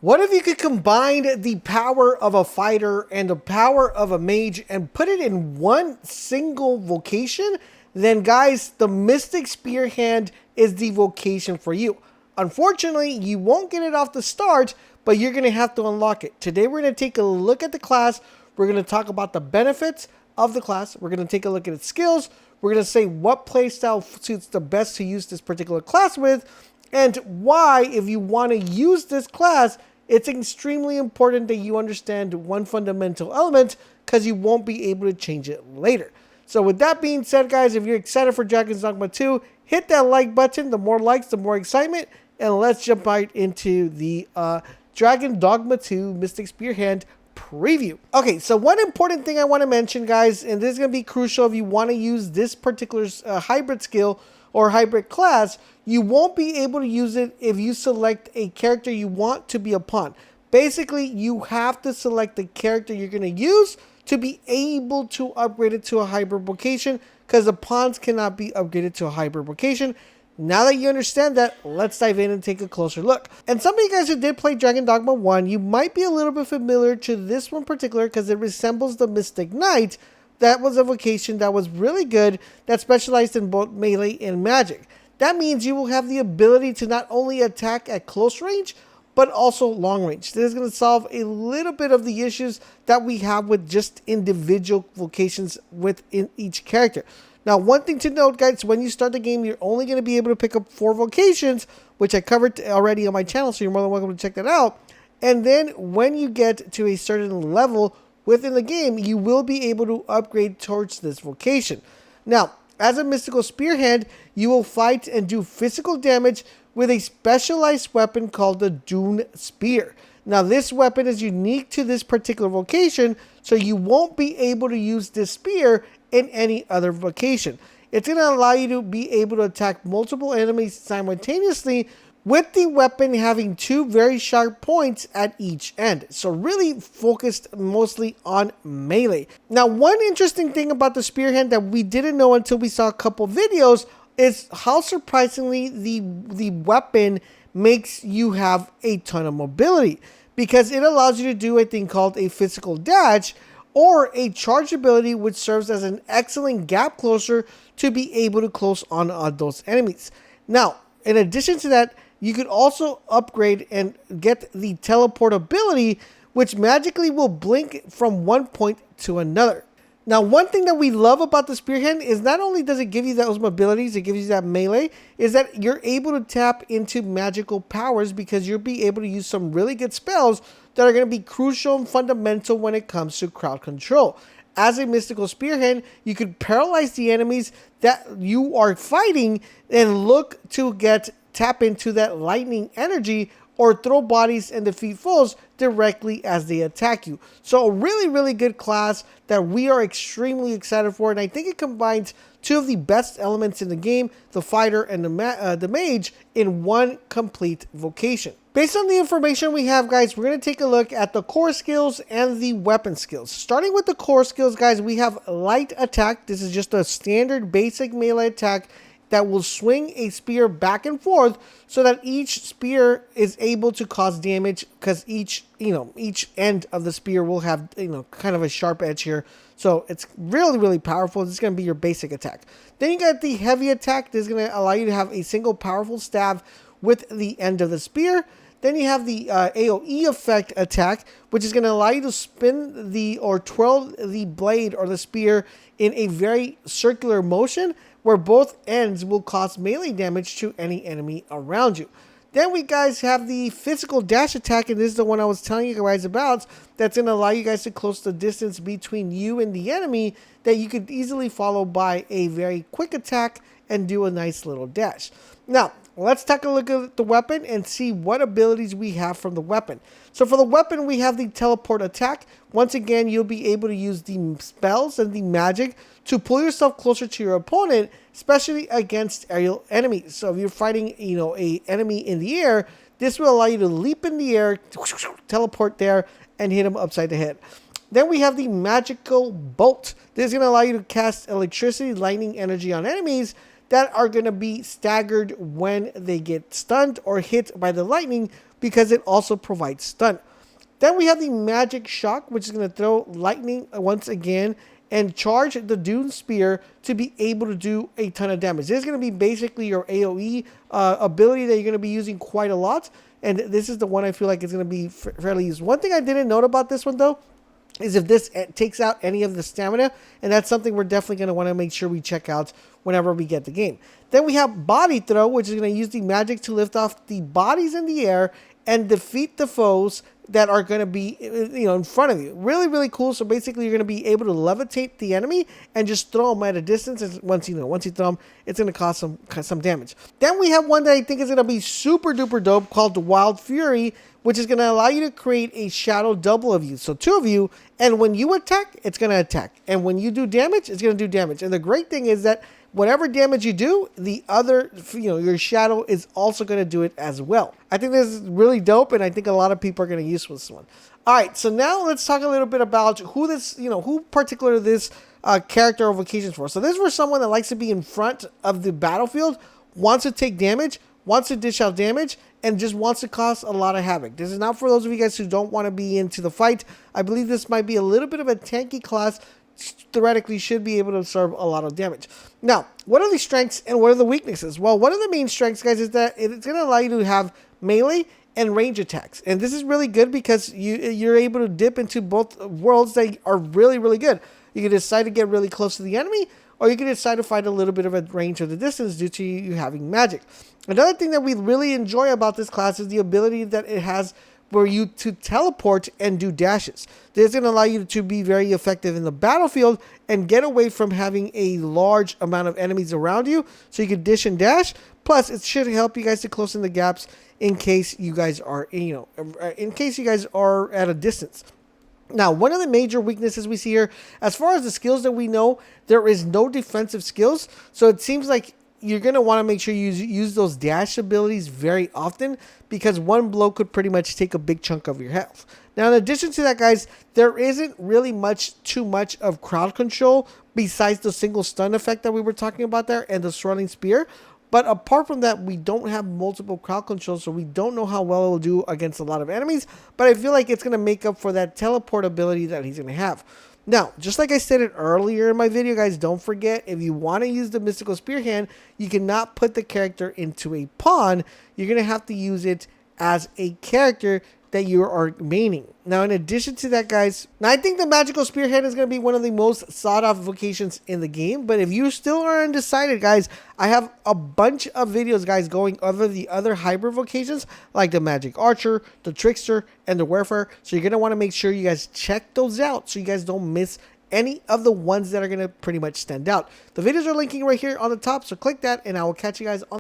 What if you could combine the power of a fighter and the power of a mage and put it in one single vocation? Then guys, the Mystic Spearhand is the vocation for you. Unfortunately, you won't get it off the start, but you're going to have to unlock it. Today we're going to take a look at the class. We're going to talk about the benefits of the class. We're going to take a look at its skills. We're going to say what playstyle suits the best to use this particular class with, and why, if you want to use this class, it's extremely important that you understand one fundamental element, because you won't be able to change it later. So with that being said, guys, if you're excited for Dragon's Dogma 2, hit that like button. The more likes, the more excitement. And let's jump right into the Dragon Dogma 2 Mystic Spearhand preview. Okay, so one important thing I want to mention, guys, and this is going to be crucial if you want to use this particular hybrid skill or hybrid class, you won't be able to use it if you select a character you want to be a pawn. Basically, you have to select the character you're going to use to be able to upgrade it to a hybrid vocation, because the pawns cannot be upgraded to a hybrid vocation. Now that you understand that, let's dive in and take a closer look. And some of you guys who did play Dragon Dogma 1, you might be a little bit familiar to this one particular, because it resembles the Mystic Knight. That was a vocation that was really good, that specialized in both melee and magic. That means you will have the ability to not only attack at close range, but also long range. This is going to solve a little bit of the issues that we have with just individual vocations within each character. Now, one thing to note, guys, when you start the game, you're only going to be able to pick up 4 vocations, which I covered already on my channel, so you're more than welcome to check that out. And then when you get to a certain level within the game, you will be able to upgrade towards this vocation. Now, as a mystical spearhand, you will fight and do physical damage with a specialized weapon called the Dune Spear. Now, this weapon is unique to this particular vocation, so you won't be able to use this spear in any other vocation. It's going to allow you to be able to attack multiple enemies simultaneously, with the weapon having 2 very sharp points at each end. So really focused mostly on melee. Now, one interesting thing about the Spearhand that we didn't know until we saw a couple videos is how surprisingly the weapon makes you have a ton of mobility, because it allows you to do a thing called a physical dash, or a charge ability, which serves as an excellent gap closer to be able to close on those enemies. Now, in addition to that, you could also upgrade and get the teleport ability, which magically will blink from one point to another. Now, one thing that we love about the Spearhand is not only does it give you those mobilities, it gives you that melee, is that you're able to tap into magical powers, because you'll be able to use some really good spells that are going to be crucial and fundamental when it comes to crowd control. As a mystical spearhand, you could paralyze the enemies that you are fighting and look to tap into that lightning energy, or throw bodies and defeat foes directly as they attack you. So a really, really good class that we are extremely excited for, and I think it combines 2 of the best elements in the game, the fighter and the mage, in one complete vocation. Based on the information we have, guys, we're going to take a look at the core skills and the weapon skills. Starting with the core skills, guys, we have light attack. This is just a standard basic melee attack that will swing a spear back and forth, so that each spear is able to cause damage, because each end of the spear will have, kind of a sharp edge here. So it's really, really powerful. This is going to be your basic attack. Then you got the heavy attack. This is going to allow you to have a single powerful stab with the end of the spear. Then you have the AoE effect attack, which is going to allow you to spin or twirl the blade or the spear in a very circular motion, where both ends will cause melee damage to any enemy around you. Then we guys have the physical dash attack, and this is the one I was telling you guys about, that's going to allow you guys to close the distance between you and the enemy, that you could easily follow by a very quick attack and do a nice little dash. Now, let's take a look at the weapon and see what abilities we have from the weapon. So for the weapon, we have the teleport attack. Once again, you'll be able to use the spells and the magic to pull yourself closer to your opponent, especially against aerial enemies. So if you're fighting, a enemy in the air, this will allow you to leap in the air, teleport there, and hit him upside the head. Then we have the magical bolt. This is going to allow you to cast electricity, lightning energy on enemies that are going to be staggered when they get stunned or hit by the lightning, because it also provides stun. Then we have the Magic Shock, which is going to throw lightning once again and charge the Dune Spear to be able to do a ton of damage. This is going to be basically your AoE ability that you're going to be using quite a lot. And this is the one I feel like is going to be fairly used. One thing I didn't note about this one, though, is if this takes out any of the stamina, and that's something we're definitely going to want to make sure we check out whenever we get the game. Then we have Body Throw, which is going to use the magic to lift off the bodies in the air and defeat the foes that are going to be, in front of you. Really, really cool. So basically, you're going to be able to levitate the enemy and just throw them at a distance. And once you throw them, it's going to cause some damage. Then we have one that I think is going to be super duper dope called the Wild Fury, which is going to allow you to create a shadow double of you. So 2 of you, and when you attack, it's going to attack. And when you do damage, it's going to do damage. And the great thing is that whatever damage you do, the other, your shadow is also going to do it as well. I think this is really dope, and I think a lot of people are going to use this one. All right, so now let's talk a little bit about who particular this character or vocation for. So this is for someone that likes to be in front of the battlefield, wants to take damage, wants to dish out damage, and just wants to cause a lot of havoc. This is not for those of you guys who don't want to be into the fight. I believe this might be a little bit of a tanky class. Theoretically should be able to absorb a lot of damage. Now, what are the strengths and what are the weaknesses? Well, one of the main strengths, guys, is that it's going to allow you to have melee and range attacks. And this is really good because you're able to dip into both worlds that are really, really good. You can decide to get really close to the enemy, or you can decide to fight a little bit of a range or the distance due to you having magic. Another thing that we really enjoy about this class is the ability that it has for you to teleport and do dashes. This is going to allow you to be very effective in the battlefield and get away from having a large amount of enemies around you, so you can dish and dash. Plus, it should help you guys to close in the gaps in case you guys are, at a distance. Now, one of the major weaknesses we see here, as far as the skills that we know, there is no defensive skills. So it seems like you're going to want to make sure you use those dash abilities very often, because one blow could pretty much take a big chunk of your health. Now, in addition to that, guys, there isn't really too much of crowd control besides the single stun effect that we were talking about there and the swirling spear. But apart from that, we don't have multiple crowd controls, so we don't know how well it will do against a lot of enemies. But I feel like it's going to make up for that teleport ability that he's going to have. Now, just like I stated earlier in my video, guys, don't forget, if you want to use the Mystical Spearhand, you cannot put the character into a pawn. You're going to have to use it as a character that you are maining. Now, in addition to that, guys, now I think the Magical Spearhead is going to be one of the most sought-after vocations in the game. But if you still are undecided, guys, I have a bunch of videos, guys, going over the other hybrid vocations, like the Magic Archer, the Trickster, and the Warfare. So you're going to want to make sure you guys check those out so you guys don't miss any of the ones that are going to pretty much stand out. The videos are linking right here on the top, so click that, and I will catch you guys on